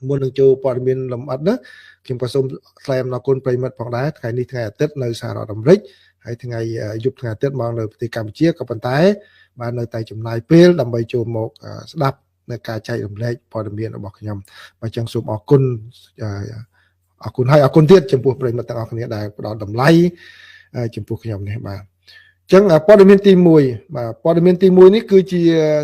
មុននឹងចូលព័ត៌មានលម្អិតណាខ្ញុំក៏សូមថ្លែងអំណរគុណប្រិយមិត្តផងដែរថ្ងៃនេះថ្ងៃអាទិត្យនៅសហរដ្ឋអាមេរិកហើយថ្ងៃយប់ថ្ងៃអាទិត្យមកនៅប្រទេសកម្ពុជាក៏ប៉ុន្តែបាននៅតែចំណាយពេលដើម្បីចូលមកស្ដាប់នៅការចែករំលែកព័ត៌មានរបស់ខ្ញុំបាទចឹងសូមអរគុណហើយអរគុណទៀតចំពោះប្រិយមិត្តទាំងអស់គ្នាដែលផ្ដល់តម្លៃចំពោះខ្ញុំនេះបាទចឹងព័ត៌មានទី1បាទព័ត៌មានទី1នេះគឺជា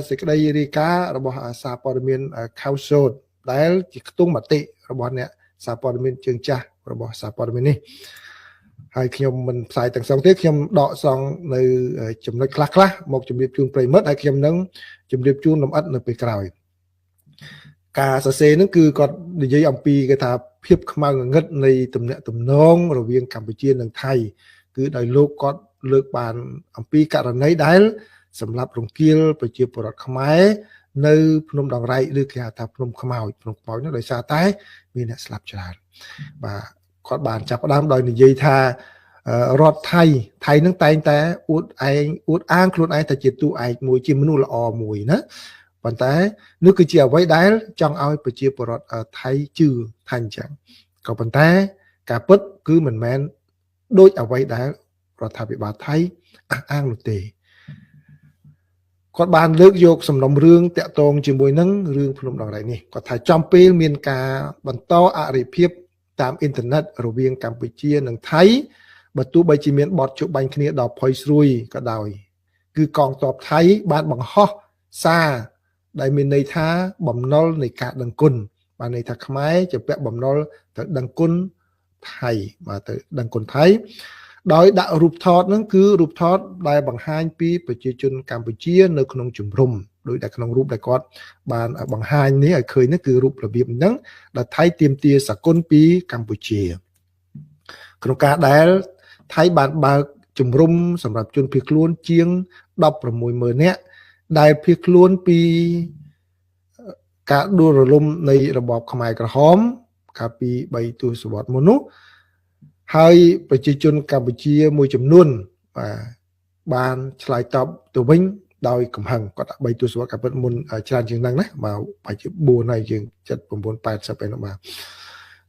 សេចក្តីរាយការណ៍របស់សារព័ត៌មាន Couchsode ដែលជាខ្ទង់មតិរបស់អ្នកសារព័ត៌មានជើងចាស់របស់សារព័ត៌មាននេះហើយខ្ញុំមិនផ្សាយទាំងសងទេខ្ញុំដកសងនៅចំណុចខ្លះមកជម្រាបជូនប្រិយមិត្តហើយខ្ញុំនឹងជម្រាបជូនលម្អិតនៅពេលក្រោយការសរសេរហ្នឹងគឺគាត់និយាយអំពីគេថាភាពខ្មៅងងឹតនៃទំនាក់ទំនងរវាងកម្ពុជានិងថៃគឺដោយលោកគាត់លើកបានអំពីករណីដែលសម្រាប់រង្គាលប្រជាពលរដ្ឋខ្មែរនៅភ្នំដងរែកឬគេហៅថាភ្នំខ្មោចនោះដោយសារតែមានអ្នកស្លាប់ច្រើនបាទគាត់បានចាប់ផ្ដើមដោយនិយាយថារដ្ឋថៃនឹងតែងតែអួតអាងខ្លួនឯងថាជាតួឯកមួយជាមនុស្សល្អមួយណាប៉ុន្តែនេះគឺជាអ្វីដែលចង់ឲ្យប្រជាពលរដ្ឋថៃជឿថាអញ្ចឹងក៏ប៉ុន្តែការពិតគឺមិនមែនដូចអ្វីដែលរដ្ឋាភិបាលថៃអះអាងនោះទេគាត់បានលើកយកសំណុំរឿងតាក់ទងជាមួយនឹងរឿងភ្នំដងរែកនេះគាត់ថាចំពេលមានការបន្តអរិភាពតាមអ៊ីនធឺណិតរវាងកម្ពុជានិងថៃបើទោះបីជាមានបទជបាញ់គ្នាដល់ផុយស្រួយក៏ដោយគឺកងទ័ពថៃបានបង្ហោះសារដែលមានន័យថាបំណុលនៃការដឹងគុណបានន័យថាខ្មែរជាពាក់បំណុលទៅដឹងគុណថៃបាទទៅដឹងគុណថៃដោយដាក់រូបថតហ្នឹងគឺរូបថតដែលបង្ហាញពីប្រជាជនកម្ពុជានៅក្នុងជំរំដោយតែក្នុងរូបដែលគាត់បានបង្ហាញនេះឲ្យឃើញនេះគឺរូបរបៀបហ្នឹងដែលថៃទាមទារសគុណពីកម្ពុជាក្នុងការដែលថៃបានបើកជំរំសម្រាប់ជនភៀសខ្លួនជាង 16,000 នាក់ដែលភៀសខ្លួនពីការដួលរលំនៃរបបខ្មែរក្រហមកាលពី3ទសវត្សរ៍មុននោះហើយប្រជាជនកម្ពុជាមួយចំនួនបានឆ្លើយតបទៅវិញដោយកំហឹងគាត់3ទសវត្សរ៍កាលពិតមុនច្រើនជាងហ្នឹងណាបាទប្រហែលជា4ហើយជាង79 80ឯនោះបាទ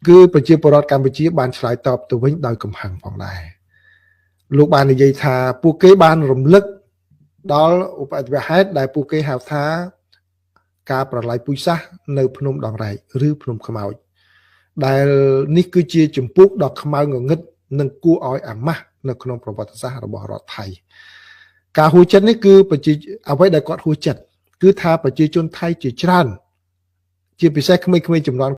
គឺប្រជាពលរដ្ឋកម្ពុជាបានឆ្លើយតបទៅវិញដោយកំហឹងផងដែរលោកបាននិយាយថាពួកគេបានរំលឹកដល់ឧបទ្ទវហេតុដែលពួកគេហៅថាការប្រឡាយពូជសាសន៍នៅភ្នំដងរែកឬភ្នំខ្មោចដែលនេះគឺជាចម្ពោះដ៏ខ្មៅងងឹតនិងគួរឲ្យអាម៉ាស់នៅក្នុងប្រវត្តិសាស្ត្ររបស់រដ្ឋថៃការហួចចិត្តនេះគឺអ្វីដែលគាត់ហួចចិត្តគឺថាប្រជាជនថៃជាច្រើនជាពិសេសក្មេងៗចំនួន